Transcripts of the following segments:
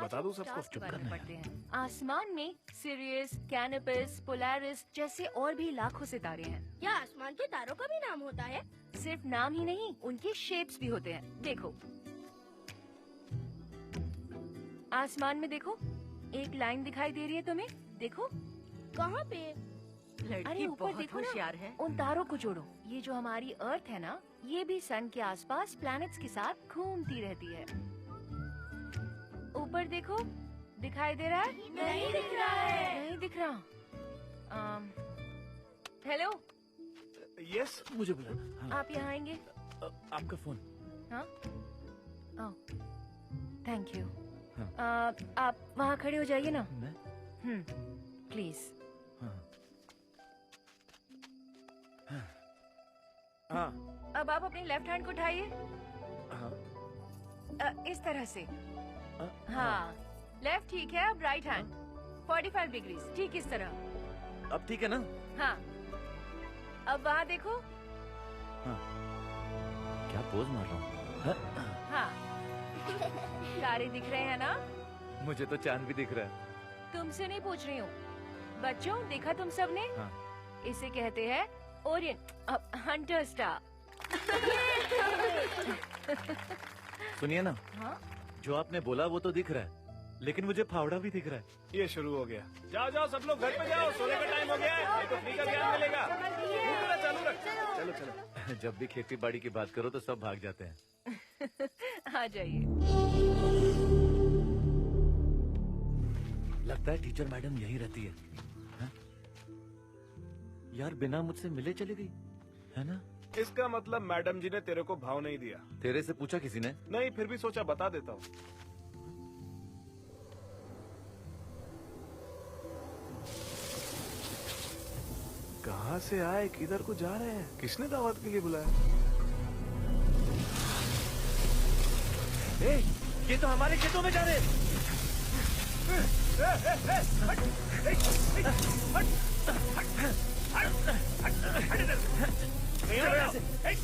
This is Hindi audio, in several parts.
बता दूं सबको? चुप करना पड़ते हैं। आसमान में सिरियस, कैनोपस, पोलारिस जैसे और भी लाखों सितारे हैं। क्या आसमान के तारों का भी नाम होता है? सिर्फ नाम ही नहीं, उनके शेप्स भी होते हैं। देखो, आसमान में देखो, एक लाइन दिखाई दे रही है तुम्हें? देखो कहाँ पे? अरे लड़की ऊपर बहुत देखो होशियार ना, है। उन तारों को जोड़ो। ये जो हमारी अर्थ है ना, ये भी सन के आसपास प्लैनेट्स के साथ घूमती रहती है। ऊपर देखो, दिखाई दे रहा है? नहीं दिख रहा है। नहीं दिख रहा। हेलो, यस, मुझे बुला। हाँ, आप यहाँ आएंगे? आपका फोन। हाँ, थैंक यू। हाँ। आप वहाँ खड़े हो जाइए ना। मैं? प्लीज। हाँ। हाँ। अब आप अपनी लेफ्ट हैंड को उठाइए। हाँ। इस तरह से। हाँ, लेफ्ट ठीक है। अब राइट हैंड 45 डिग्रीज, ठीक इस तरह। अब ठीक है ना? हाँ, अब वहाँ देखो। हाँ। क्या पोज मार रहा हूँ? हाँ, तारे दिख रहे हैं ना? मुझे तो चांद भी दिख रहा है। तुमसे नहीं पूछ रही हूँ। बच्चों, देखा तुम सबने? हाँ। इसे कहते हैं ओरियंट हंटर स्टार। सुनिए ना, हाँ? जो आपने बोला वो तो दिख रहा है, लेकिन मुझे फावड़ा भी दिख रहा है। ये शुरू हो गया। जाओ जाओ सब लोग घर पे जाओ, सोने का टाइम हो गया है। नहीं तो फ्री का ज्ञान मिलेगा। पूरा चालू रख। चलो चलो। जब भी खेती बाड़ी की बात करो तो सब भाग जाते हैं। आ जाइए। लगता है टीचर मैडम यहीं रहती है। हाँ? यार बिना मुझसे मिले चली गई है ना? इसका मतलब मैडम जी ने तेरे को भाव नहीं दिया। तेरे से पूछा किसी ने? नहीं, फिर भी सोचा बता देता हूँ। कहाँ से आए, किधर को जा रहे हैं, किसने दावत के लिए बुलाया? ए, ये तो हमारे खेतों में जा रहे हैं।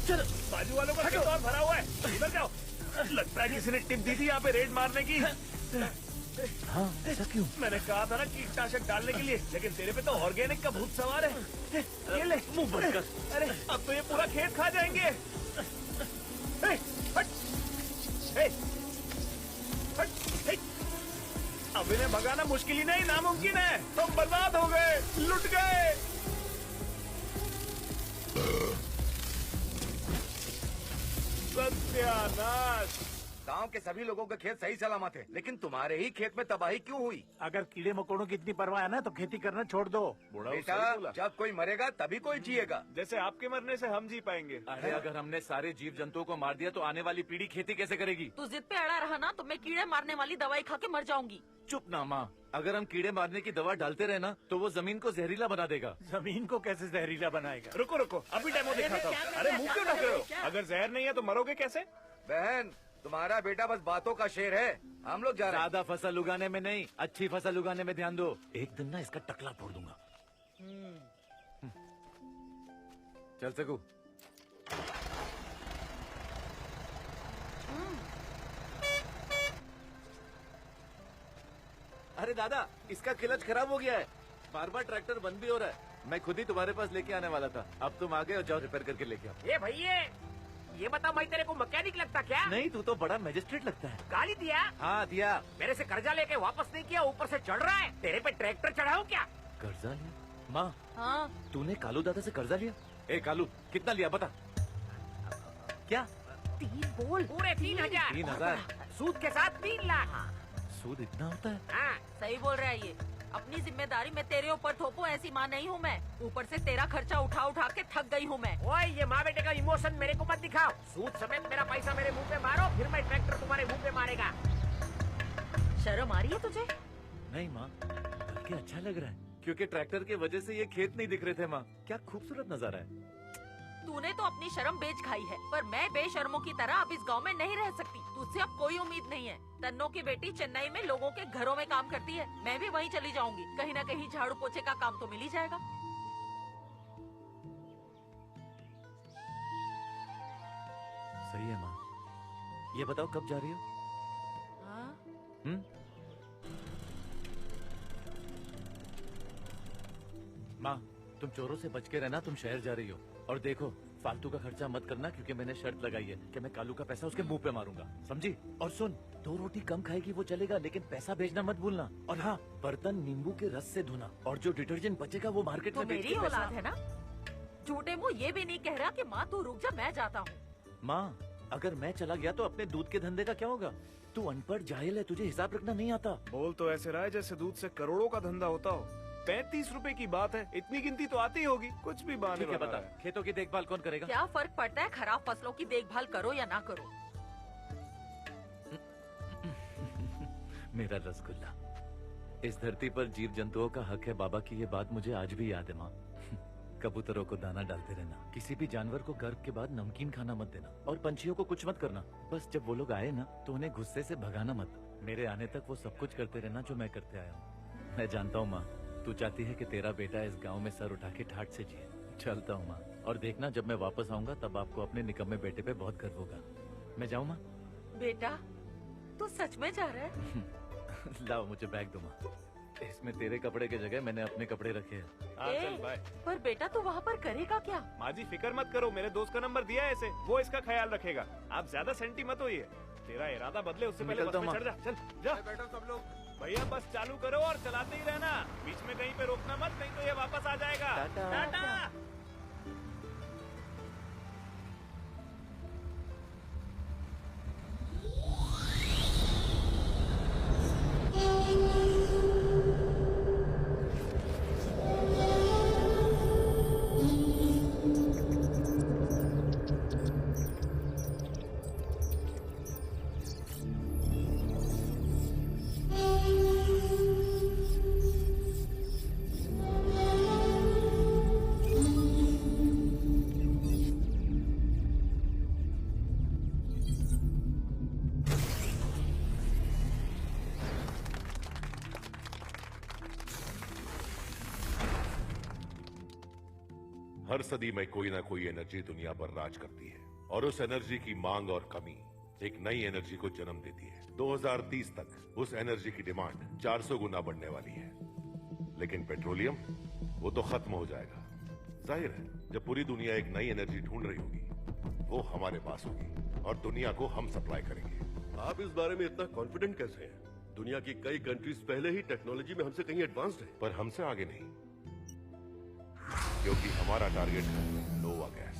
चलो, बाजू वालों का खेत और भरा हुआ है, इधर जाओ। लगता है किसी ने टिप दी थी यहाँ पे रेड मारने की। हाँ, ऐसा क्यों? मैंने कहा था ना कीटनाशक डालने के लिए, लेकिन तेरे पे तो ऑर्गेनिक का भूत सवार है। ये ले, मुंह बंद कर। अरे अब तो ये पूरा खेत खा जाएंगे। हे, हट, हे, हट, हे। अब इन्हें भगाना मुश्किल ही नहीं, नामुमकिन है। तुम बर्बाद हो गए, लुट गए। सत्यानाश। गांव के सभी लोगों के खेत सही सलामत है, लेकिन तुम्हारे ही खेत में तबाही क्यों हुई? अगर कीड़े मकोड़ों की इतनी परवाह है ना तो खेती करना छोड़ दो। बेटा, जब कोई मरेगा तभी कोई जिएगा। जैसे आपके मरने से हम जी पाएंगे। अरे अगर हमने सारे जीव जंतुओं को मार दिया तो आने वाली पीढ़ी खेती कैसे करेगी? तू जिद पे अड़ा रहा ना तो मैं कीड़े मारने वाली दवाई खा के मर जाऊंगी। चुप ना माँ, अगर हम कीड़े मारने की दवा डालते रहे ना तो वो जमीन को जहरीला बना देगा। जमीन को कैसे जहरीला बनाएगा? रुको रुको, अभी डेमो दिखाता हूँ। अरे मुंह क्यों ढक रहे हो? अगर जहर नहीं है तो मरोगे कैसे? बहन, तुम्हारा बेटा बस बातों का शेर है। हम लोग जा रहे हैं। ज्यादा फसल उगाने में नहीं, अच्छी फसल उगाने में ध्यान दो। एक दिन ना इसका टकला फोड़ दूंगा। चल सकू। अरे दादा, इसका क्लच खराब हो गया है। बार बार ट्रैक्टर बंद भी हो रहा है। मैं खुद ही तुम्हारे पास लेके आने वाला था, अब तुम आ गए और जाओ रिपेयर करके लेके आओ। ये भैया, ये बताओ, मैं तेरे को मैकेनिक लगता क्या? नहीं, तू तो बड़ा मैजिस्ट्रेट लगता है। गाली दिया? हाँ दिया। मेरे से कर्जा लेके वापस नहीं किया, ऊपर से चढ़ रहा है। तेरे पे ट्रैक्टर चढ़ाऊं क्या? कर्जा लिया? माँ, हाँ, तूने कालू दादा से कर्जा लिया? ए कालू, कितना लिया बता। क्या? 3 बोल। पूरे 3,000। 3,000? सूद के साथ 3 लाख। सूद इतना होता है? हाँ, सही बोल रहा है ये। अपनी जिम्मेदारी मैं तेरे ऊपर थोपूं ऐसी माँ नहीं हूँ मैं। ऊपर से तेरा खर्चा उठा उठा के थक गई हूँ मैं। ओए, ये माँ बेटे का इमोशन मेरे को मत दिखाओ। सूद समेत मेरा पैसा मेरे मुंह पे मारो, फिर मैं ट्रैक्टर तुम्हारे मुंह पे मारेगा। शर्म आ रही है तुझे? नहीं माँ, बल्कि अच्छा लग रहा है, क्योंकि ट्रैक्टर की वजह से ये खेत नहीं दिख रहे थे। माँ, क्या खूबसूरत नजारा है। तूने तो अपनी शर्म बेच खाई है, पर मैं बेशर्मों की तरह अब इस गांव में नहीं रह सकती। तुझसे अब कोई उम्मीद नहीं है। तन्नो की बेटी चेन्नई में लोगों के घरों में काम करती है, मैं भी वहीं चली जाऊंगी। कहीं ना कहीं झाड़ू पोछे का काम तो मिल ही जाएगा। सही है माँ। ये बताओ कब जा रही हो? हाँ? माँ, तुम चोरों से बच के रहना, तुम शहर जा रही हो। और देखो, फालतू का खर्चा मत करना, क्योंकि मैंने शर्त लगाई है कि मैं कालू का पैसा उसके मुंह पे मारूंगा, समझी? और सुन, 2 रोटी कम खाएगी वो चलेगा, लेकिन पैसा भेजना मत भूलना। और हाँ, बर्तन नींबू के रस से धोना, और जो डिटर्जेंट बचेगा वो मार्केट तो में बेच मेरी के पैसा। औलाद है ना, झूठे मुंह ये भी नहीं कह रहा कि माँ तू रुक जा, मैं जाता हूँ। माँ, अगर मैं चला गया तो अपने दूध के धंधे का क्या होगा? तू अनपढ़ जाहिल है, तुझे हिसाब रखना नहीं आता। बोल तो ऐसे रहा है जैसे दूध से करोड़ों का धंधा होता हो। 35 रुपए की बात है, इतनी गिनती तो आती होगी। कुछ भी बहाने ठीक है, बना बता, रहा है। खेतों की देखभाल कौन करेगा? क्या फर्क पड़ता है खराब फसलों की देखभाल करो या ना करो? मेरा रसगुल्ला। इस धरती पर जीव जंतुओं का हक है बाबा की, ये बात मुझे आज भी याद है माँ। कबूतरों को दाना डालते रहना, किसी भी जानवर को गर्भ के बाद नमकीन खाना मत देना, और पंछियों को कुछ मत करना। बस जब वो लोग आए ना तो उन्हें गुस्से से भगाना मत। मेरे आने तक वो सब कुछ करते रहना जो मैं करते आया हूँ। मैं जानता हूँ माँ, तू चाहती है कि तेरा बेटा इस गांव में सर उठा के ठाठ से जिए। चलता हूँ माँ, और देखना जब मैं वापस आऊंगा तब आपको अपने निकम्मे बेटे पे बहुत गर्व होगा। मैं जाऊँ माँ? बेटा, तू सच में जा रहा है? लाओ मुझे बैग दो माँ, इसमें तेरे कपड़े की जगह मैंने अपने कपड़े रखे हैं। हाँ, चल बाय। पर बेटा तू वहाँ पर करेगा क्या? माँ जी फिक्र मत करो, मेरे दोस्त का नंबर दिया है इसे, वो इसका ख्याल रखेगा। आप ज्यादा सेंटी मत होइए। तेरा इरादा बदले उससे पहले बस निकलता में हूँ, चढ़ जा। चल जा बैठो सब लोग। भैया, बस चालू करो और चलाते ही रहना, बीच में कहीं पे रोकना मत, नहीं तो ये वापस आ जाएगा। टाटा। टाटा। हर सदी में कोई ना कोई एनर्जी दुनिया पर राज करती है, और उस एनर्जी की मांग और कमी एक नई एनर्जी को जन्म देती है। 2030 तक उस एनर्जी की डिमांड 400 गुना बढ़ने वाली है। लेकिन पेट्रोलियम, वो तो खत्म हो जाएगा। जाहिर है, जब पूरी दुनिया एक नई एनर्जी ढूंढ रही होगी, वो हमारे पास होगी और दुनिया को हम सप्लाई करेंगे। आप इस बारे में इतना कॉन्फिडेंट कैसे हैं? दुनिया की कई कंट्रीज पहले ही टेक्नोलॉजी में हमसे कहीं एडवांस्ड है। पर हमसे आगे नहीं, क्योंकि हमारा टारगेट है नोवा गैस।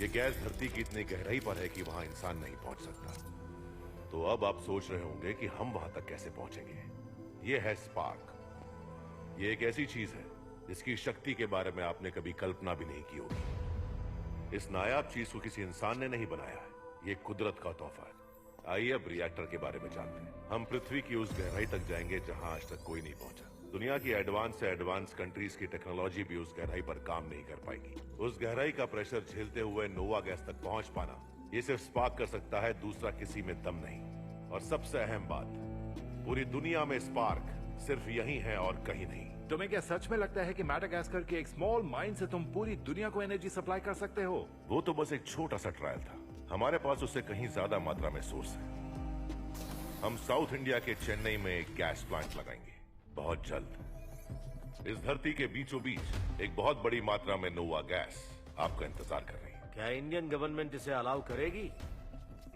ये गैस धरती की इतनी गहराई पर है कि वहां इंसान नहीं पहुंच सकता। तो अब आप सोच रहे होंगे कि हम वहां तक कैसे पहुंचेंगे। ये है स्पार्क। ये एक ऐसी चीज है जिसकी शक्ति के बारे में आपने कभी कल्पना भी नहीं की होगी। इस नायाब चीज को किसी इंसान ने नहीं बनाया है, ये कुदरत का तोहफा है। आइए अब रिएक्टर के बारे में जानते हैं। हम पृथ्वी की उस गहराई तक जाएंगे जहां आज तक कोई नहीं पहुंचा। दुनिया की एडवांस से एडवांस कंट्रीज की टेक्नोलॉजी भी उस गहराई पर काम नहीं कर पाएगी। उस गहराई का प्रेशर झेलते हुए नोवा गैस तक पहुंच पाना, ये सिर्फ स्पार्क कर सकता है, दूसरा किसी में दम नहीं। और सबसे अहम बात, पूरी दुनिया में स्पार्क सिर्फ यही है और कहीं नहीं। तुम्हें क्या सच में लगता है कि मैडागास्कर के एक स्मॉल माइन से तुम पूरी दुनिया को एनर्जी सप्लाई कर सकते हो? वो तो बस एक छोटा सा ट्रायल था। हमारे पास उससे कहीं ज्यादा मात्रा में सोर्स है। हम साउथ इंडिया के चेन्नई में एक गैस प्लांट लगाएंगे बहुत जल्द। इस धरती के बीचों बीच एक बहुत बड़ी मात्रा में नोवा गैस आपका इंतजार कर रही है। क्या इंडियन गवर्नमेंट इसे अलाउ करेगी?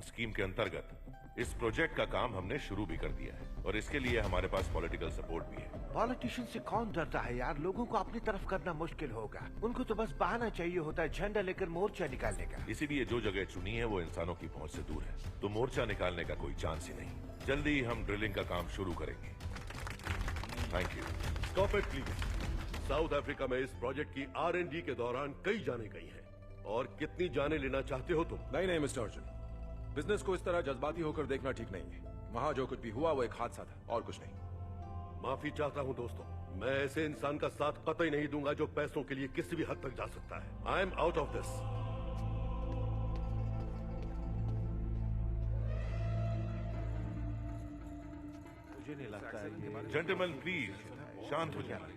स्कीम के अंतर्गत इस प्रोजेक्ट का काम हमने शुरू भी कर दिया है और इसके लिए हमारे पास पॉलिटिकल सपोर्ट भी है। पॉलिटिशियन से कौन डरता है यार? लोगों को अपनी तरफ करना मुश्किल होगा। उनको तो बस बहाना चाहिए होता है झंडा लेकर मोर्चा निकालने का। इसीलिए जो जगह चुनी है वो इंसानों की पहुंच से दूर है, तो मोर्चा निकालने का कोई चांस ही नहीं। जल्दी ही हम ड्रिलिंग का काम शुरू करेंगे। Thank you. Stop it please. South Africa में इस प्रोजेक्ट की R&D के दौरान कई जानें गई हैं। और कितनी जानें लेना चाहते हो तुम? नहीं मिस्टर अर्जुन, बिजनेस को इस तरह जज्बाती होकर देखना ठीक नहीं है। वहाँ जो कुछ भी हुआ वो एक हादसा था और कुछ नहीं। माफी चाहता हूँ दोस्तों, मैं ऐसे इंसान का साथ कतई नहीं दूंगा जो पैसों के लिए किसी भी हद तक जा सकता है। I am out of this. मुझे नहीं लगता है। जेंटलमैन प्लीज शांत हो जाइए।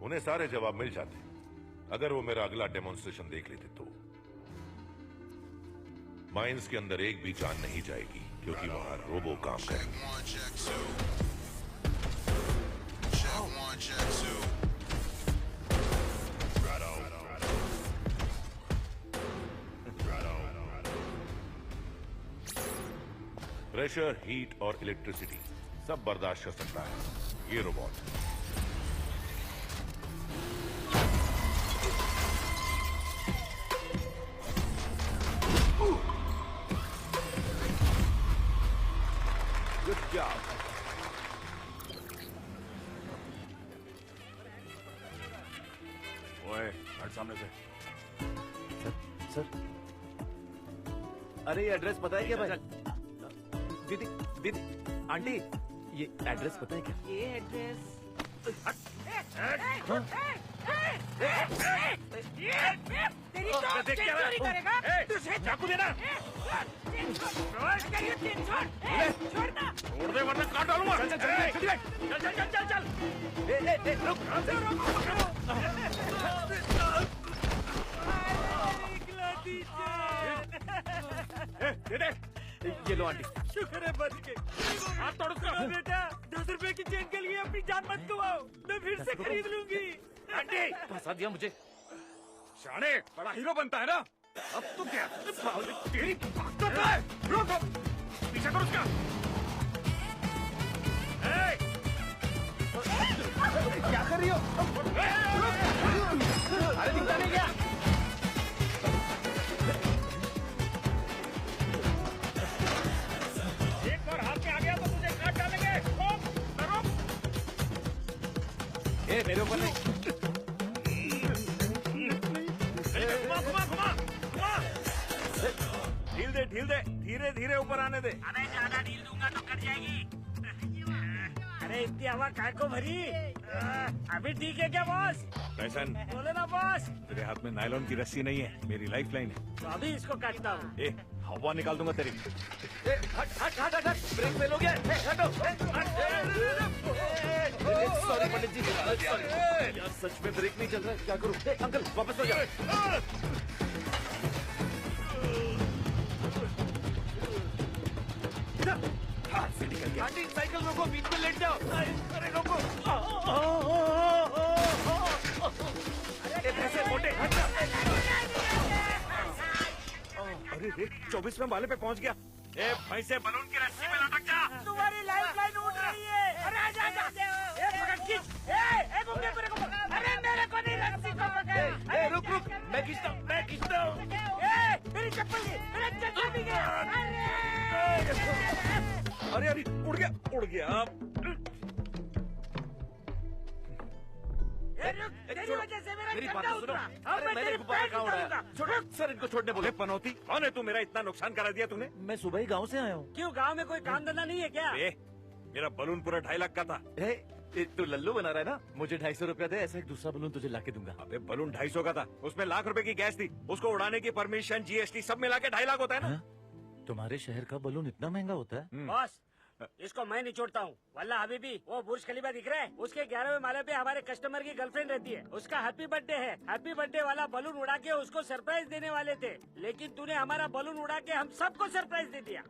उन्हें सारे जवाब मिल जाते अगर वो मेरा अगला डेमोन्स्ट्रेशन देख लेते तो। माइंस के अंदर एक भी जान नहीं जाएगी क्योंकि वहां रोबो काम करेंगे। प्रेशर, हीट और इलेक्ट्रिसिटी सब बर्दाश्त कर सकता है ये रोबोट। Good job. ओए हट सामने से। सर अरे ये एड्रेस पता है क्या भाई? दीदी दीदी आंटी ये एड्रेस पता है क्या? ये एड्रेस तेरी चोरी करेगा। तुझे चाकू देना। छोड़ छोड़ दे वरना काट डालूंगा। चल चल चल चल चल। रुक। दे दे। ये लो आंटी। शुक्र है बच गए। हाथ तोड़ उसका। बेटा 10 रुपए की चेन के लिए अपनी जान मत गवाओ, मैं फिर से खरीद लूंगी। आंटी फंसा दिया मुझे। शाने बड़ा हीरो बनता है ना, अब तो क्या तेरी ताकत है। रुक पीछा करो उसका। क्या कर रही हो? अरे दिखता नहीं क्या? एक बार हाथ में आ गया तो तुझे काट डालेंगे। रुक। ए मेरे ऊपर नहीं। घुमा। ढील दे धीरे धीरे ऊपर आने दे। अबे ज्यादा ढील दूंगा तो कट जाएगी। अरे इतनी हवा काय को भरी? अभी ठीक है क्या बॉस? फैशन बोले ना बॉस। तेरे हाथ में नायलॉन की रस्सी नहीं है, मेरी लाइफ लाइन है। तो अभी इसको काटता हूँ। ए हवा निकाल दूंगा तेरी। हट ब्रेक फेल हो गया। हटो। सॉरी पंडित जी सॉरी यार, सच में ब्रेक नहीं चल रहा है, क्या करूं? अंकल वापस हो जाओ। हाथ से निकल गया। आंटी साइकिल रोको, बीच में लेट जाओ। अरे रोको। ऐसे मोटे हट जा। अरे रे 24वें वाले पे पहुंच गया। ए भैंसे बलून की रस्सी में लटक जा। तुम्हारी लाइफ लाइन उठ रही है। अरे आजा। पकड़ खींच। गुंगे मेरे को। अरे मेरे को नहीं, रस्सी को पकड़। रुक मैं खींचता हूँ। मेरी चप्पल भी गया। अरे उड़ गया। तेरी वजह से मेरा मेरी चक्का बात सुनो। उतरा। अरे मैंने गुब्बारा कहाँ उड़ाया? छोड़ो सर, इनको छोड़ने बोले। पनौती कौन है तू? मेरा इतना नुकसान करा दिया तूने। मैं सुबह ही गांव से आया हूँ। क्यों, गांव में कोई काम धंधा नहीं है क्या? मेरा बलून पूरा 2.5 लाख का था। तू लल्लू बना रहा है ना? मुझे 250 रुपया दे, ऐसा एक दूसरा बलून तुझे लाके दूंगा। अबे बलून 250 का था, उसमें लाख रुपए की गैस थी, उसको उड़ाने की परमिशन, जीएसटी सब मिला के 2.5 लाख होता है ना। तुम्हारे शहर का बलून इतना महंगा होता है? बॉस इसको मैं नहीं छोड़ता हूँ। वल्ला हबीबी वो बुर्ज खलीफा दिख रहा है, उसके 11वें माले पे हमारे कस्टमर की गर्लफ्रेंड रहती है। उसका हैप्पी बर्थडे है। हैप्पी बर्थडे वाला बलून उड़ा के उसको सरप्राइज देने वाले थे, लेकिन तूने हमारा बलून उड़ा के हम सबको सरप्राइज दे दिया।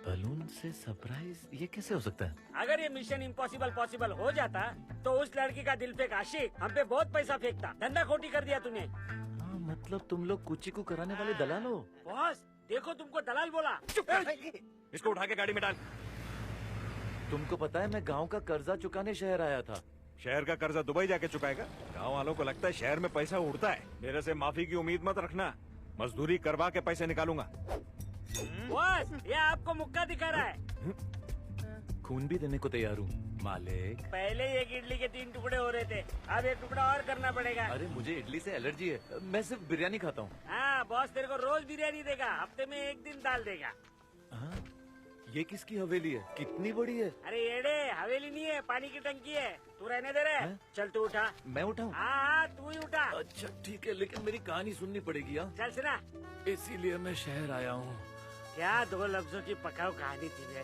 बलून से सरप्राइज, ये कैसे हो सकता है? अगर ये मिशन इम्पॉसिबल पॉसिबल हो जाता तो उस लड़की का दिल पे आशिक हम पे बहुत पैसा फेंकता। धंधा खोटी कर दिया तूने। हाँ, मतलब तुम लोग कुची को कराने वाले दलाल हो। बॉस देखो, तुमको दलाल बोला। इसको उठा के गाड़ी में डाल। तुमको पता है मैं गांव का कर्जा चुकाने शहर आया था। शहर का कर्जा दुबई जाके चुकाएगा? गांव वालों को लगता है शहर में पैसा उड़ता है। मेरे से माफी की उम्मीद मत रखना, मजदूरी करवा के पैसे निकालूंगा। बॉस ये आपको मुक्का दिखा रहा है। खून भी देने को तैयार हूँ मालिक। पहले एक इडली के 3 टुकड़े हो रहे थे, अब 1 टुकड़ा और करना पड़ेगा। अरे मुझे इडली से एलर्जी है, मैं सिर्फ बिरयानी खाता हूँ। हाँ बॉस तेरे को रोज बिरयानी देगा, हफ्ते में 1 दिन दाल देगा। हाँ, ये किसकी हवेली है? कितनी बड़ी है? अरे येड़े, हवेली नहीं है, पानी की टंकी है। तू रहने दे रहे। चल तू उठा। मैं उठाऊं? हाँ तू ही उठा। अच्छा ठीक है, लेकिन मेरी कहानी सुननी पड़ेगी। हाँ चल सुना। इसीलिए मैं शहर आया हूँ। क्या 2 लफ्जों की पकाओ कहानी थी वे।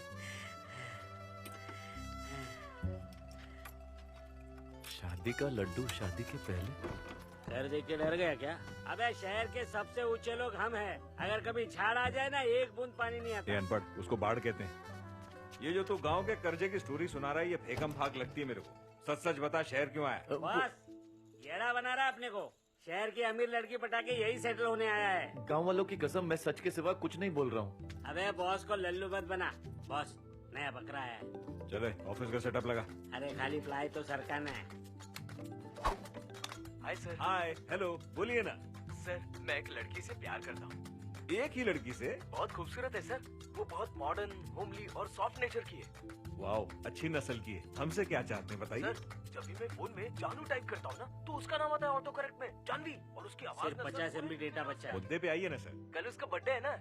शादी का लड्डू शादी के पहले। डर देख के डर गया क्या? अबे शहर के सबसे ऊंचे लोग हम हैं। अगर कभी झाड़ आ जाए ना, 1 बूंद पानी नहीं आता। ये अनपढ़, उसको बाढ़ कहते हैं। ये जो तू गांव के कर्जे की स्टोरी सुना रहा है, ये फेकम फाक लगती है मेरे को। सच सच बता, शहर क्यों आया? बस येड़ा बना रहा है अपने को। शहर की अमीर लड़की पटा के यही सेटल होने आया है। गांव वालों की कसम, मैं सच के सिवा कुछ नहीं बोल रहा हूँ। अबे बॉस को लल्लू मत बना। बॉस नया बकरा आया है। चले ऑफिस का सेटअप लगा। अरे खाली फ्लाई तो सरकाना है। Hi sir. हाय हेलो, बोलिए ना। सर मैं एक लड़की से प्यार करता हूँ। एक ही लड़की से? बहुत खूबसूरत है सर। वो बहुत मॉडर्न, होमली और सॉफ्ट नेचर की है। वाओ, अच्छी नस्ल की है। हमसे क्या चाहते हैं बताइए। सर जब भी मैं फोन में जानू टाइप करता हूँ ना, तो उसका नाम आता है ऑटो करेक्ट में जानवी, और उसकी आवाज सिर्फ 50 MB डेटा बचा है। मुद्दे पे आइए ना सर। कल उसका बर्थडे है ना,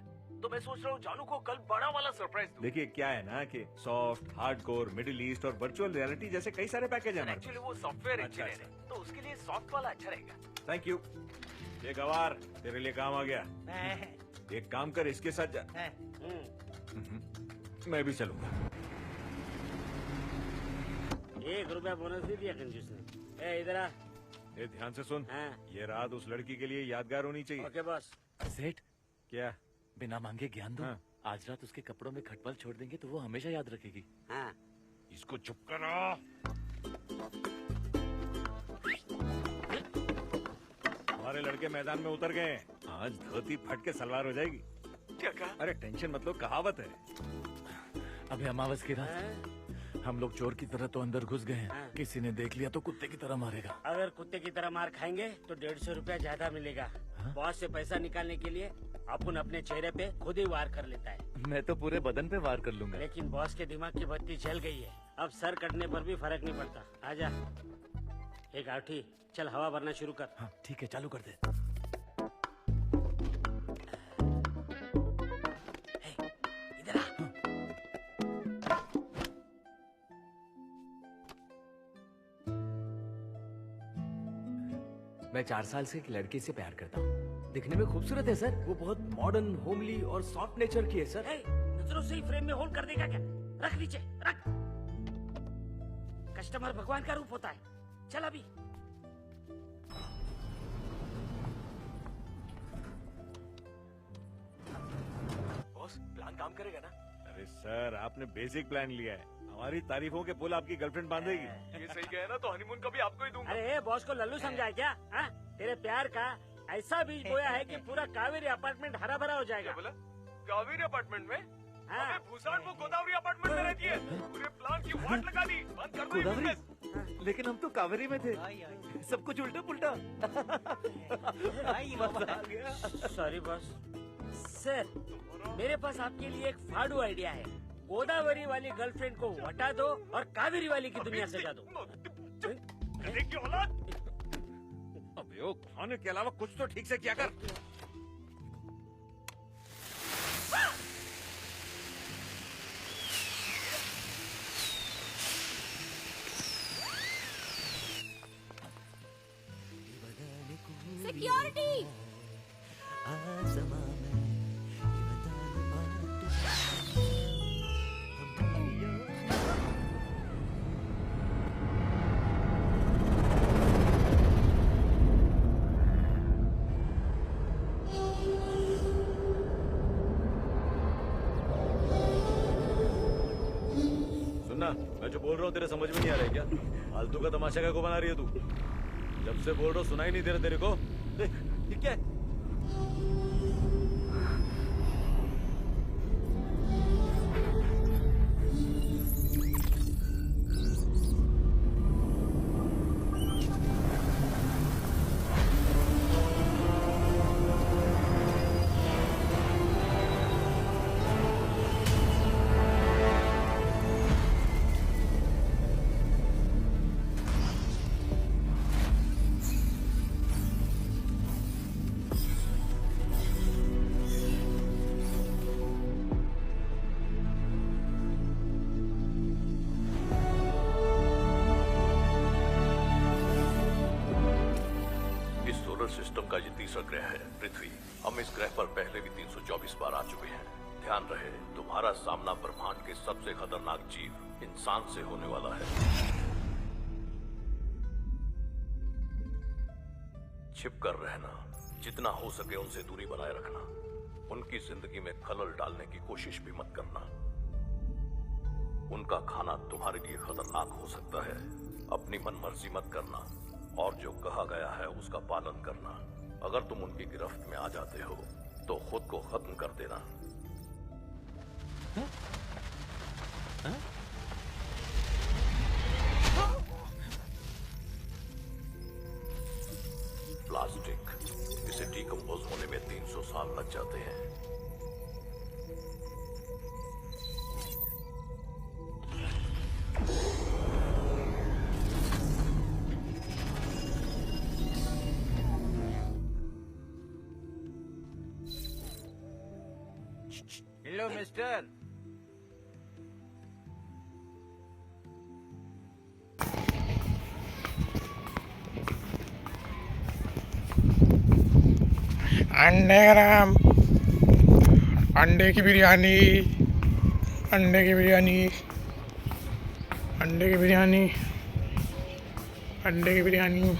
तो मैं सोच रहा हूँ जानू को कल बड़ा वाला सरप्राइज दूं। देखिए क्या है ना कि सॉफ्ट, हार्डकोर, मिडिल ईस्ट और वर्चुअल रियलिटी जैसे कई सारे पैकेज हैं। एक्चुअली वो सॉफ्टवेयर अच्छा, इंजीनियर है, तो उसके लिए सॉफ्ट वाला अच्छा रहेगा। Thank you. ये गवार तेरे लिए काम आ गया। एक काम कर, इसके साथ जा। मैं भी चलूंगा। 1 रुपया बोनस भी दिया कंजूस ने। ए इधर आ। ये ध्यान से सुन। हाँ। ये रात उस लड़की के लिए यादगार होनी चाहिए। Okay boss. सेठ, क्या? बिना मांगे ज्ञान दो। हाँ। आज रात उसके कपड़ों में खटपल छोड़ देंगे तो वो हमेशा याद रखेगी। हाँ। इसको चुप करो। हमारे लड़के मैदान में उतर गए हैं। आज धोती फट के सलवार हो जाएगी। क्या कहा? अरे टेंशन मत लो, कहावत है। अबे अमावस की रात हम लोग चोर की तरह तो अंदर घुस गए हैं। किसी ने देख लिया तो कुत्ते की तरह मारेगा। अगर कुत्ते की तरह मार खाएंगे तो 150 रुपया ज्यादा मिलेगा। बॉस से पैसा निकालने के लिए अपन अपने चेहरे पे खुद ही वार कर लेता है। मैं तो पूरे बदन पे वार कर लूंगा। लेकिन बॉस के दिमाग की बत्ती जल गई है। अब सर कटने पर भी फर्क नहीं पड़ता। आजा। एक आठी, चल हवा भरना शुरू कर। हाँ ठीक है, चालू कर दे। इधर आ। मैं 4 साल से एक लड़की से प्यार करता हूँ। दिखने में खूबसूरत है सर। वो बहुत मॉडर्न, होमली और सॉफ्ट नेचर की है सर। नजरों से ही फ्रेम में होल्ड कर देगा क्या? रख नीचे रख। कस्टमर भगवान का रूप होता है। चल अभी। बॉस प्लान काम करेगा ना? अरे सर, आपने बेसिक प्लान लिया है। हमारी तारीफों के पुल आपकी गर्लफ्रेंड बांधेगी। ये सही गया ना, तो हनीमून का भी आपको ही दूंगा। अरे बॉस को लल्लू समझा है क्या? हाँ? तेरे प्यार का ऐसा बीज बोया है कि पूरा कावेरी अपार्टमेंट हरा भरा हो जाएगा। बोला? कावेरी अपार्टमेंट में? हाँ। अबे भूसाट वो गोदावरी अपार्टमेंट में रहती है। पूरे प्लान की वाट लगा दी। बंद कर दो ये गोदावरी? business। लेकिन हम तो कावेरी में थे। सब कुछ उल्टा पुल्टा। मजा आ गया। Sorry boss. सर मेरे पास आपके लिए एक फाड़ू आइडिया है। गोदावरी वाली गर्लफ्रेंड को हटा दो और कावेरी वाली की दुनिया सजा दो। गधे की औलाद। अबे ओ, खाने के अलावा कुछ तो ठीक से किया कर। सिक्योरिटी। सुनना, मैं जो बोल रहा हूँ तेरे समझ में नहीं आ रहा है क्या? फालतू का तमाशा क्या को बना रही है तू? जब से बोल रहा हूँ सुनाई नहीं दे रहा तेरे को? देख, ये क्या है? सिस्टम का ये तीसरा ग्रह है पृथ्वी। हम इस ग्रह पर पहले भी 324 बार आ चुके हैं। ध्यान रहे, तुम्हारा सामना ब्रह्मांड के सबसे खतरनाक जीव इंसान से होने वाला है। छिप कर रहना, जितना हो सके उनसे दूरी बनाए रखना। उनकी जिंदगी में खलल डालने की कोशिश भी मत करना। उनका खाना तुम्हारे लिए खतरनाक हो सकता है। अपनी मनमर्जी मत करना और जो कहा गया है उसका पालन करना। अगर तुम उनकी गिरफ्त में आ जाते हो तो खुद को खत्म कर देना। प्लास्टिक, इसे डिकम्पोज होने में 300 साल लग जाते हैं। Hello mister. अंडे ग्राम, अंडे की बिरयानी, अंडे की बिरयानी, अंडे की बिरयानी, अंडे की बिरयानी।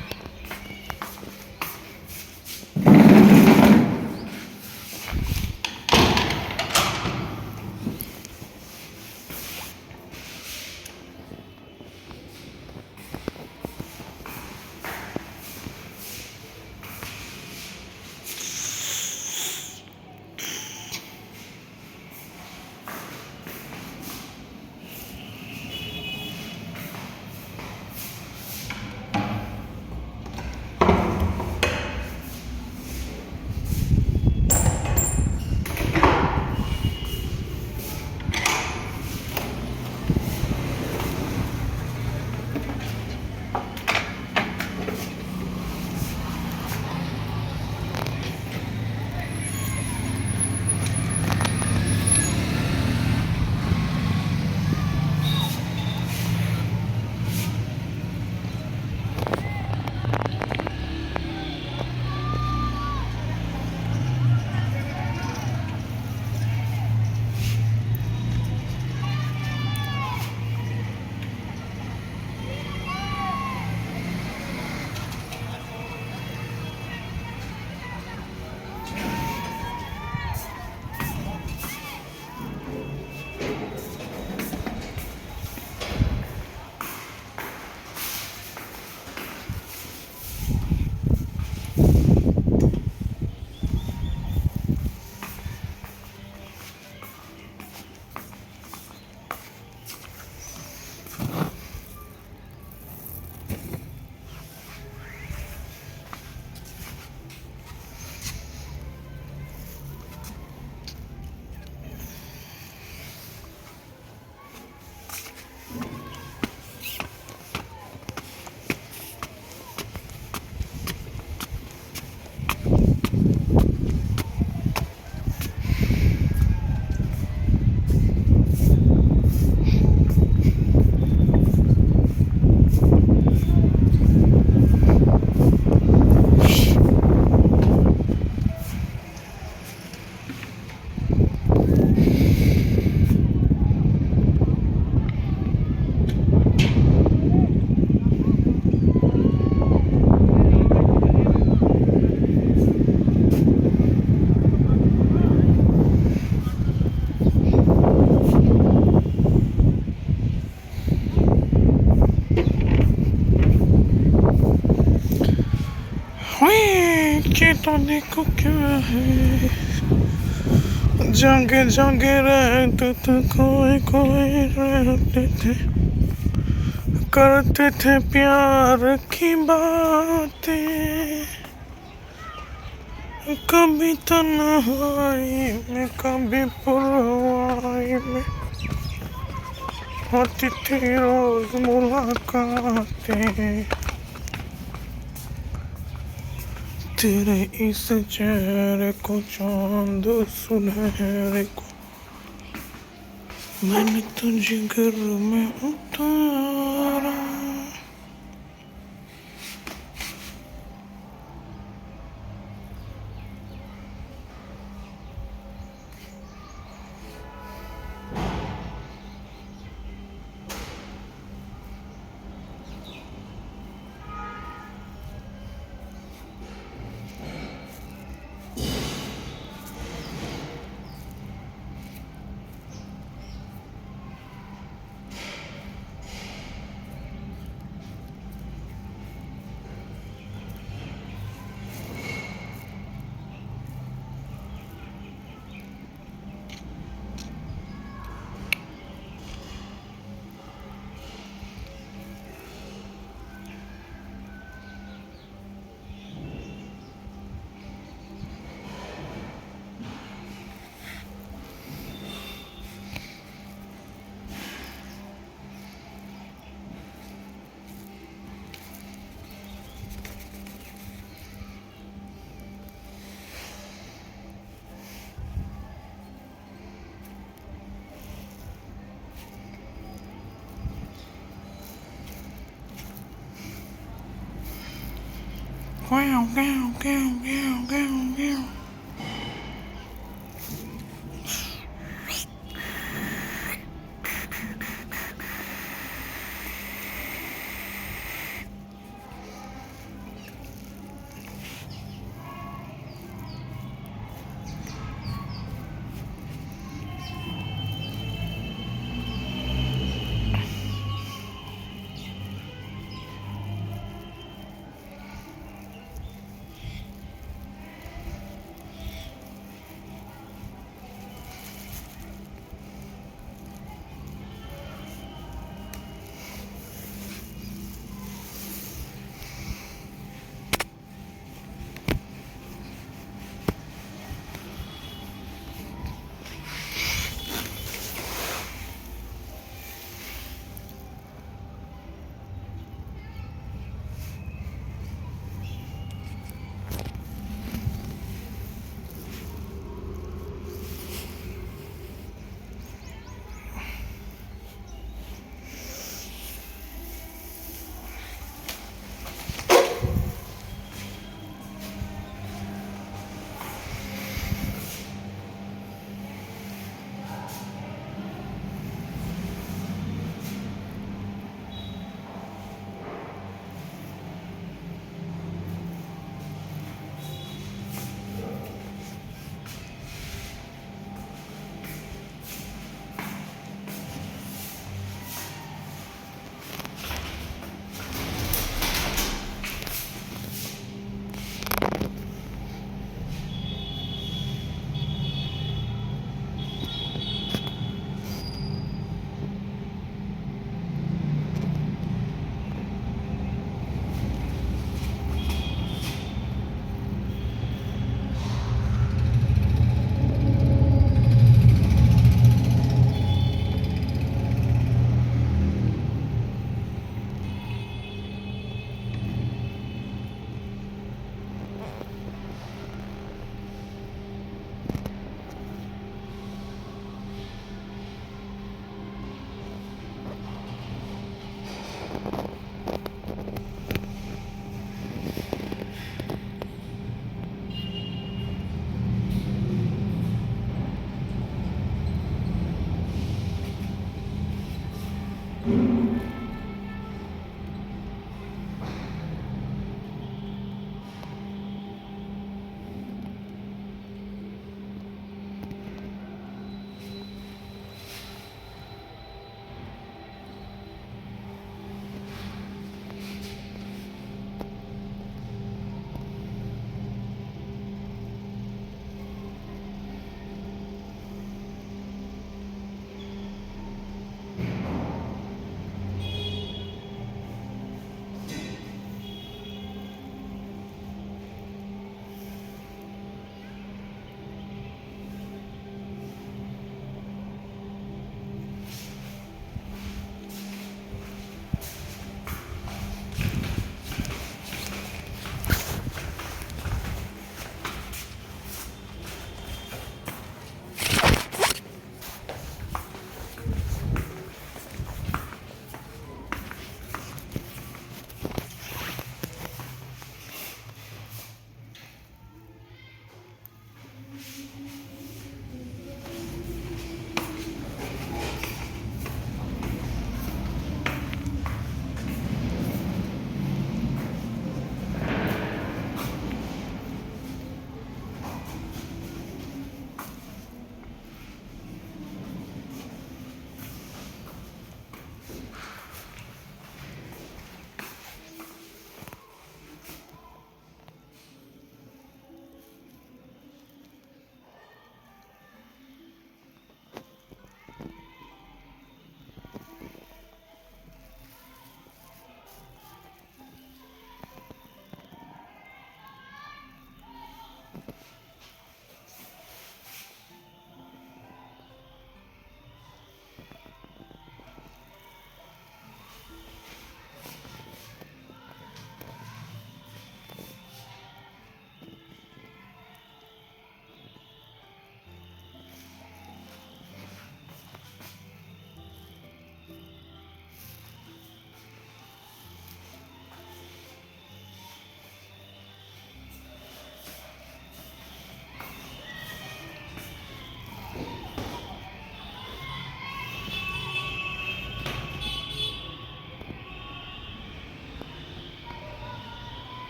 तो देखो क्या है, जंगे जंगे रहते थे, कोई कोई रहते थे, करते थे प्यार की बातें, कभी तन्हाई में कभी पुरवाई में होती थी रोज मुलाकातें। तेरे इस चेहरे को चांद सुनहरे को मैंने तो जिगर में उतारा। Wow, wow, wow, wow, wow, wow.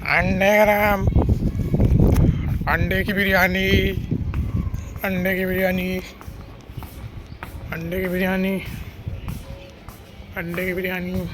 अंडे गरम, अंडे की बिरयानी, अंडे की बिरयानी, अंडे की बिरयानी, अंडे की बिरयानी।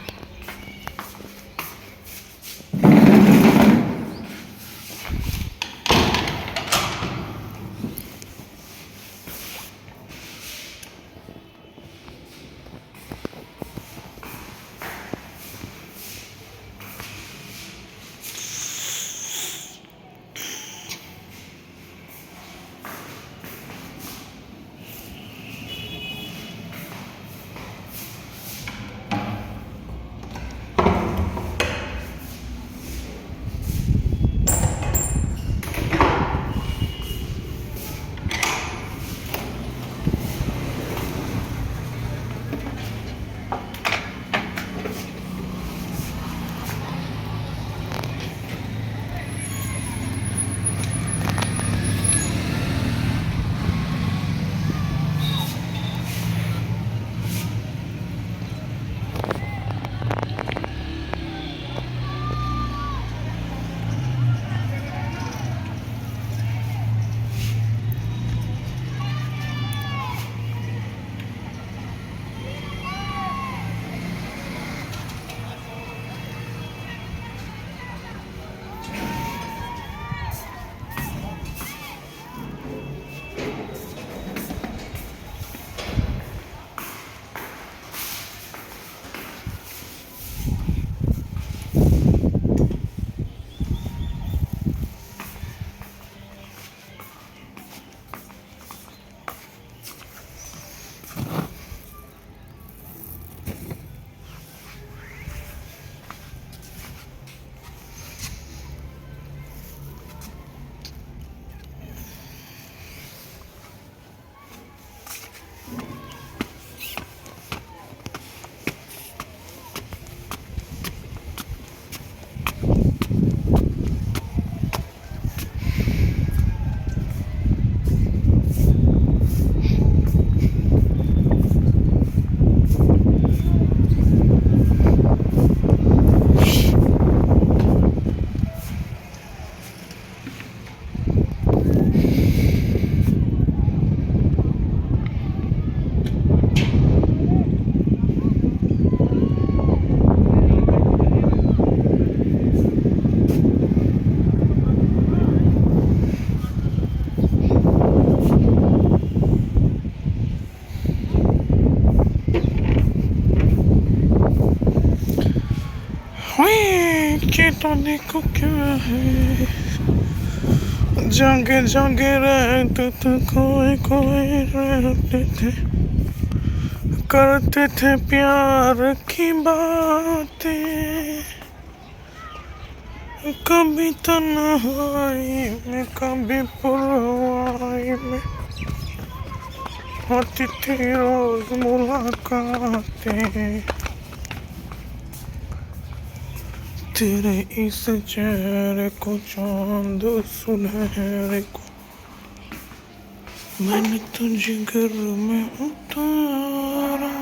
चेतने को क्या है, जंगे जंगे रहते थे, कोई कोई रहते थे, करते थे प्यार की बातें, कभी तन्हाई में कभी पुरवाई में होती थी रोज मुलाकातें। तेरे इस चेहरे को चांद सुनहरे को मैंने तो जिगर में उतारा।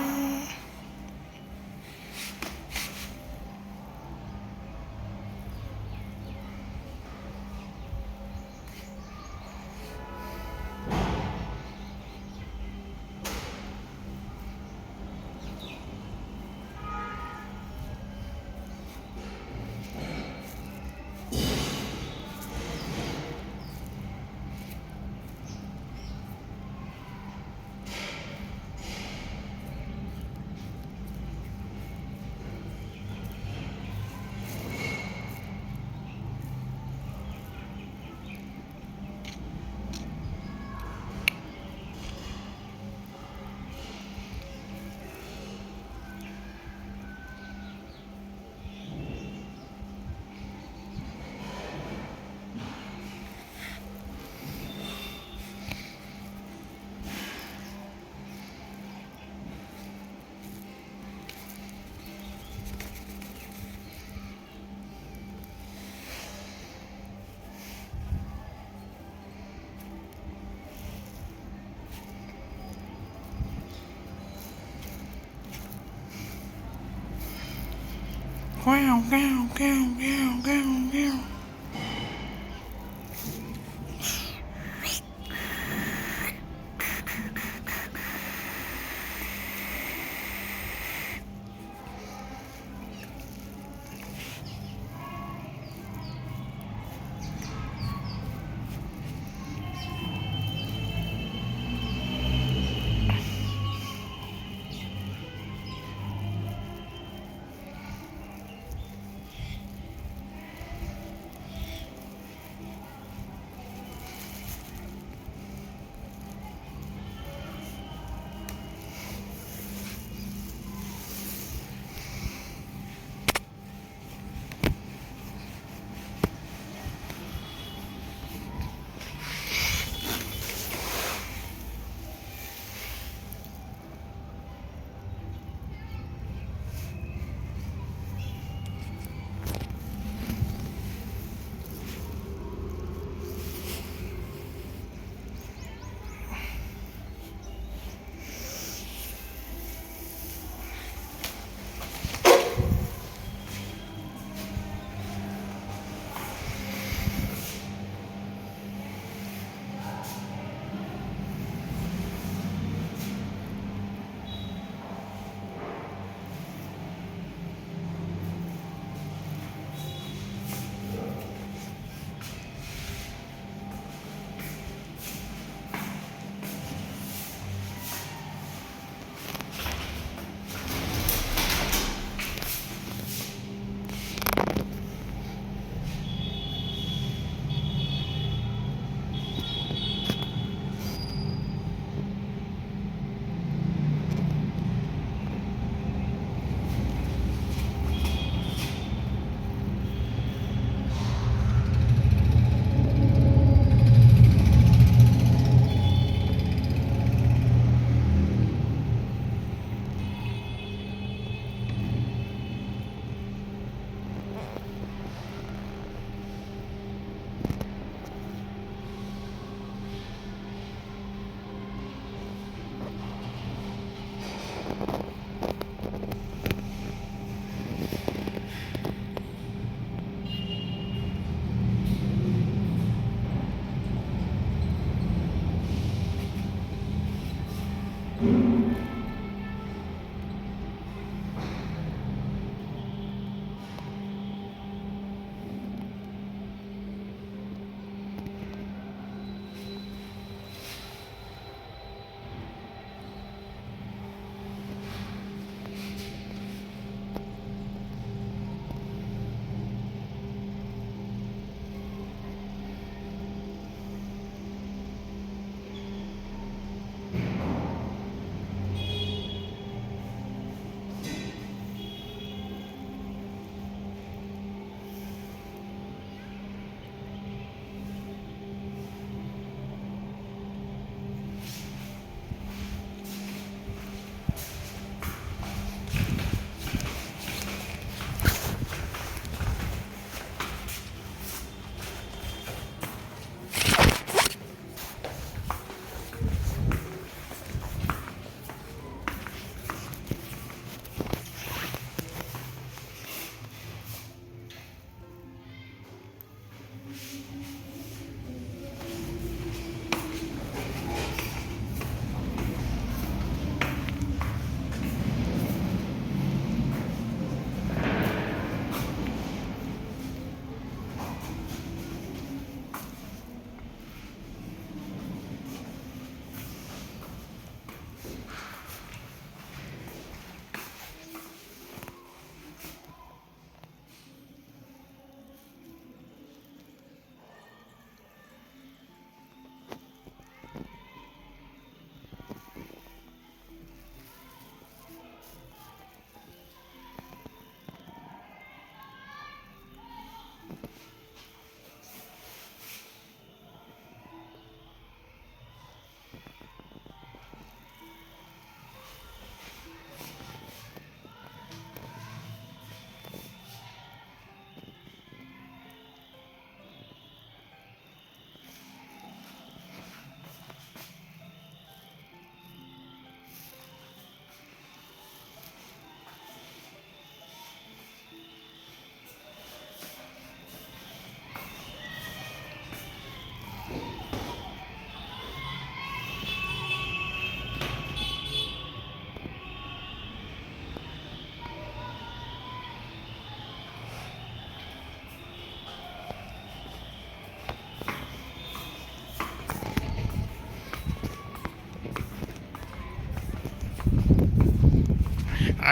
Wow, wow, wow, wow, wow, wow.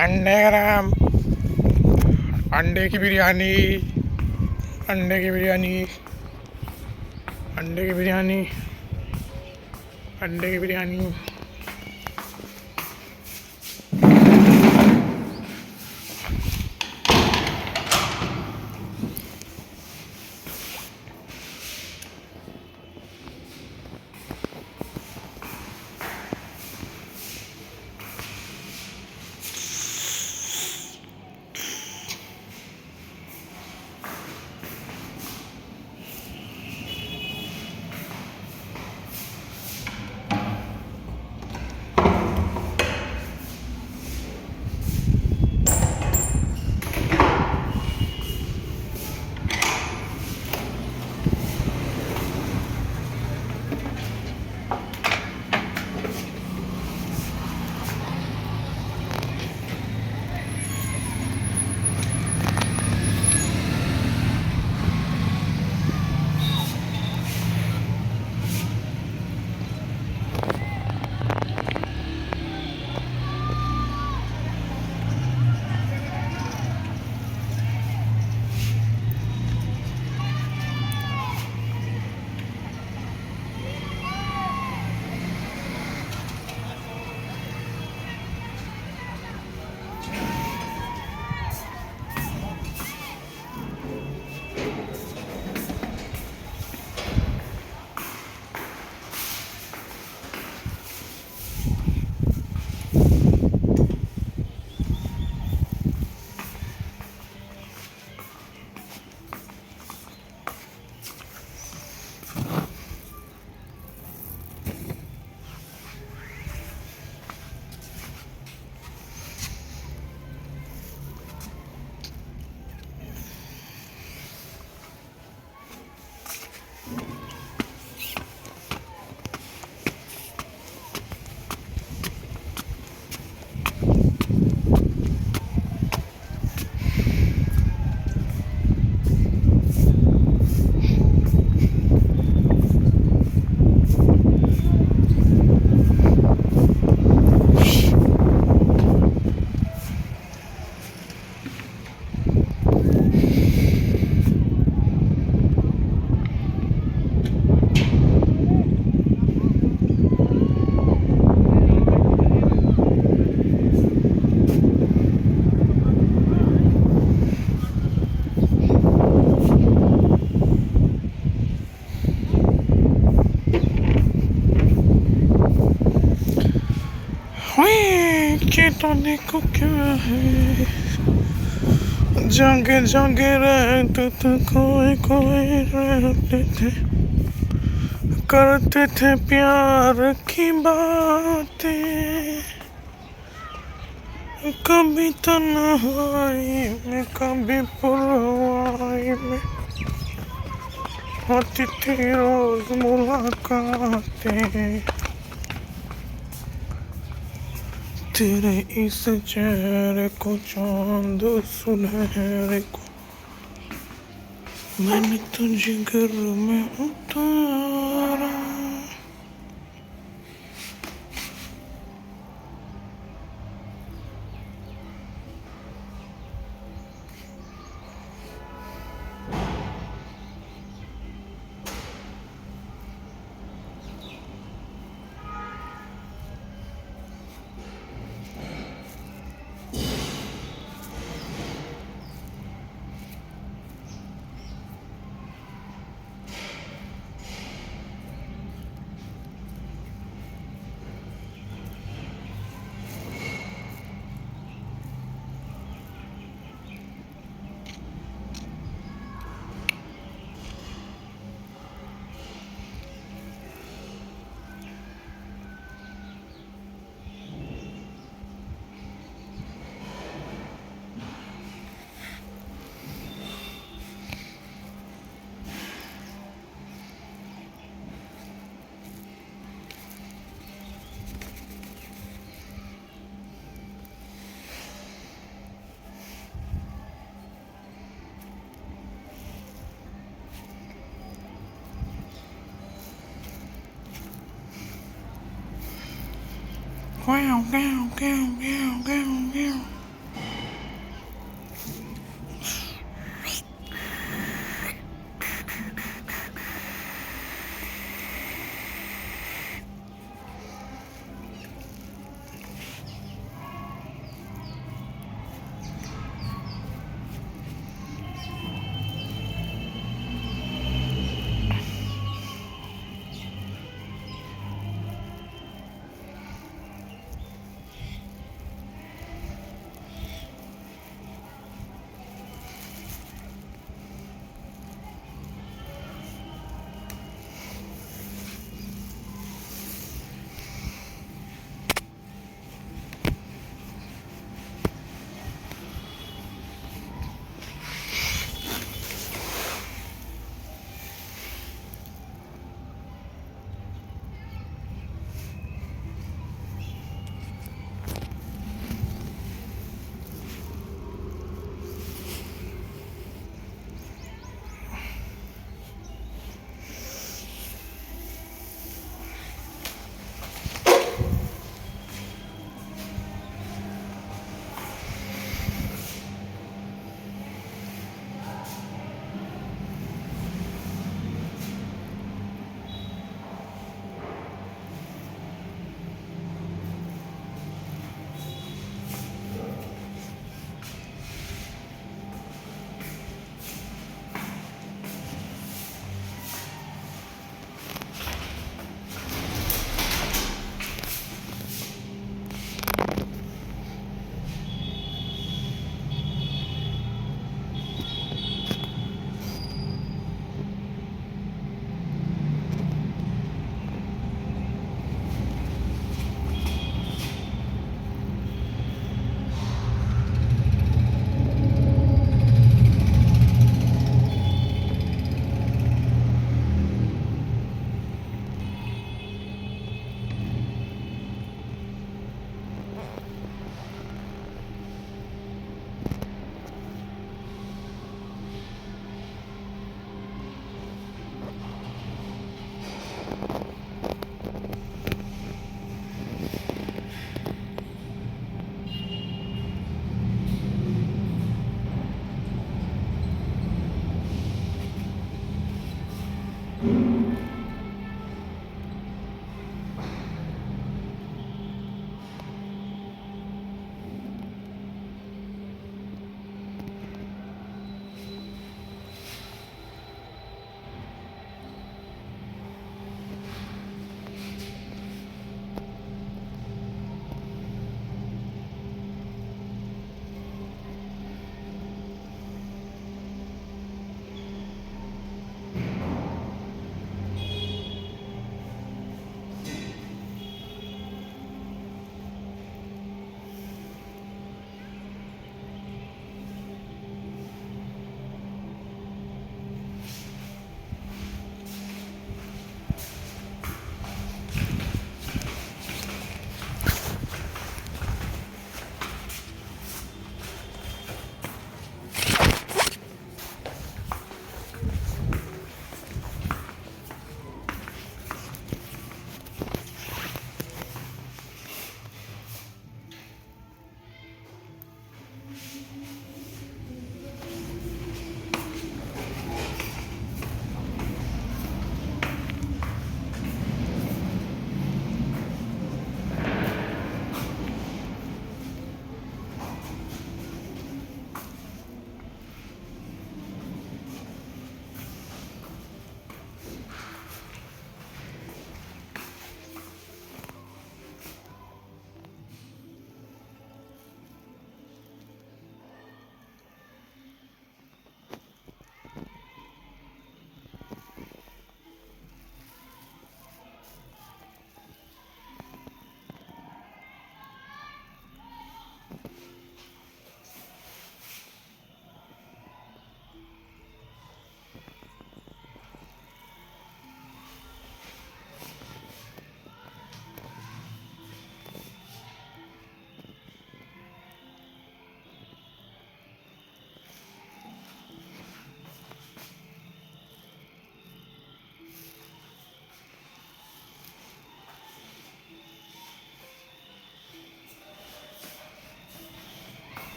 अंडे ग्राम, अंडे की बिरयानी, अंडे की बिरयानी, अंडे की बिरयानी, अंडे की बिरयानी। चेताने को क्या है, जंगे जंगे रहते थे, कोई कोई रहते थे, करते थे प्यार की बातें, कभी तन्हाई में कभी पुरवाई में होती थी रोज मुलाकातें। तेरे इस चेहरे को चांद सुनहरे को मैंने तो जिगर में उतारा। Wow, wow, wow, wow, wow, wow.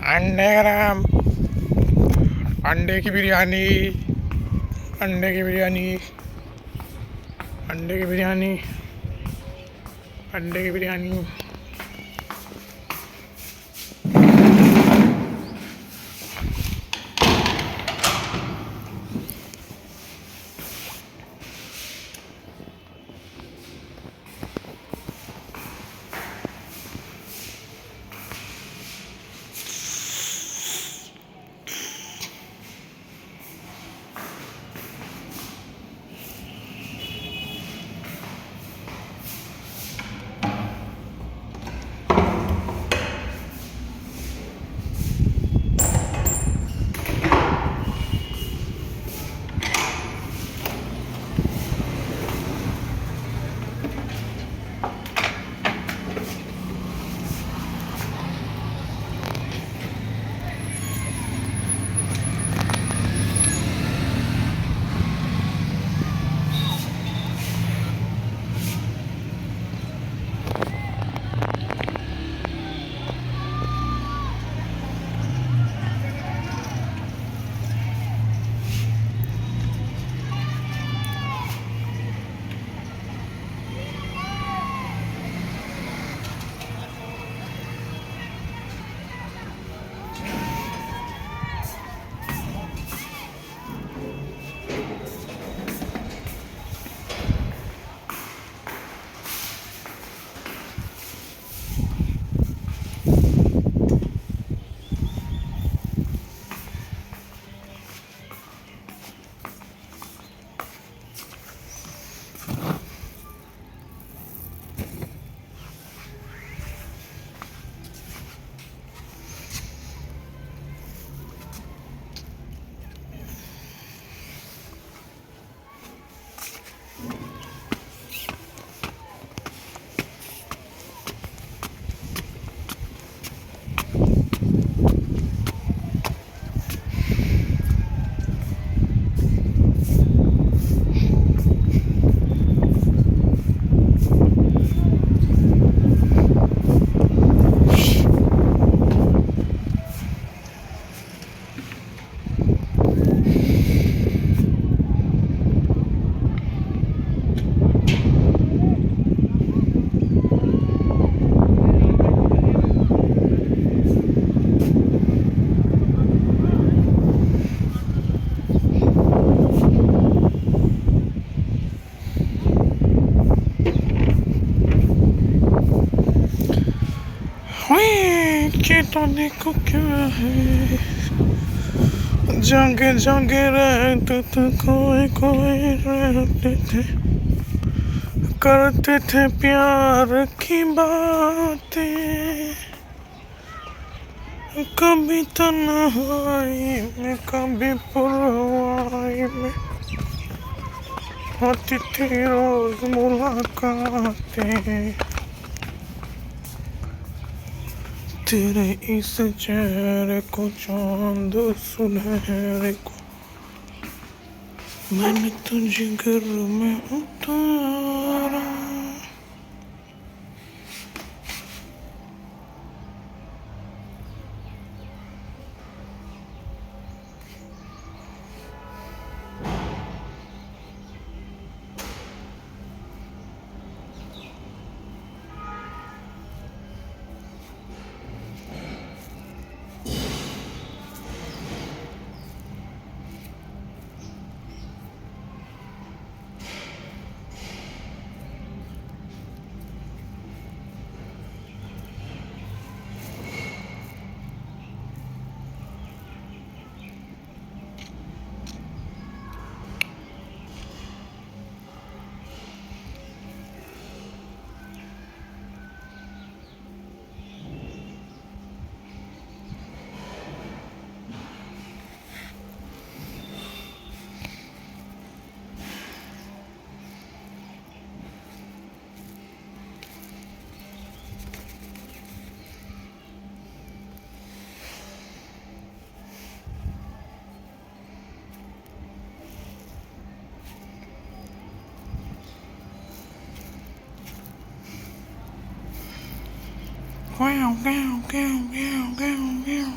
अंडे गरम, अंडे की बिरयानी, अंडे की बिरयानी, अंडे की बिरयानी, अंडे की बिरयानी। तो देखो क्या है, जंगे जंगे रहते थे, कोई कोई रहते थे, करते थे प्यार की बातें, कभी तन्हाई में कभी पुरवाई में होती थी रोज मुलाकातें। तेरे इस चेहरे को चांद सुनहरे को मैंने तो जिगर में उतारा। Wow, wow, wow, wow, wow, wow.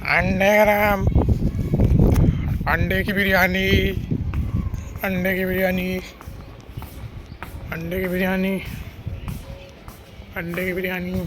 अंडे गरम, अंडे की बिरयानी, अंडे की बिरयानी, अंडे की बिरयानी, अंडे की बिरयानी।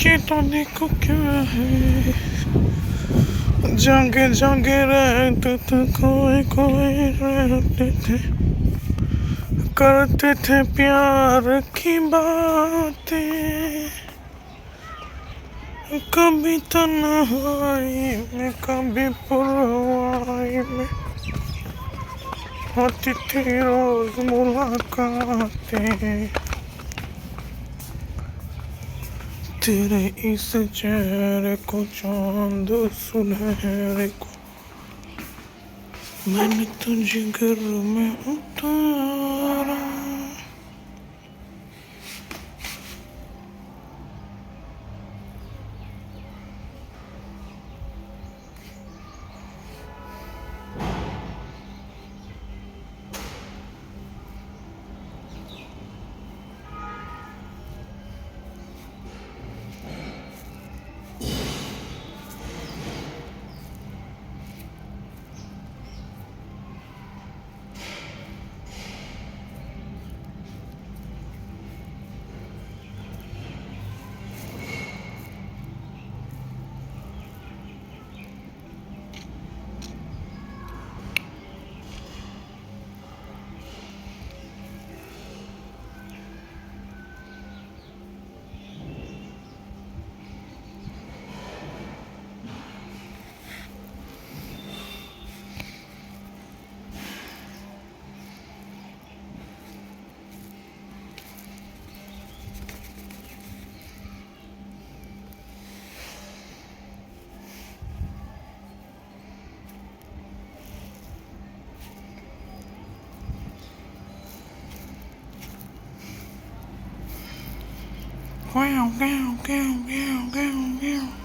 चेताने को क्या है, जंगे जंगे रहते थे, कोई कोई रहते थे, करते थे प्यार की बातें, कभी तन्हाई में कभी पुरवाई में होती थी रोज मुलाकातें। तेरे इस चेहरे को चांद सुनहरे को मैंने तुझे घर में उतारा। Wow, wow, wow, wow, wow, wow.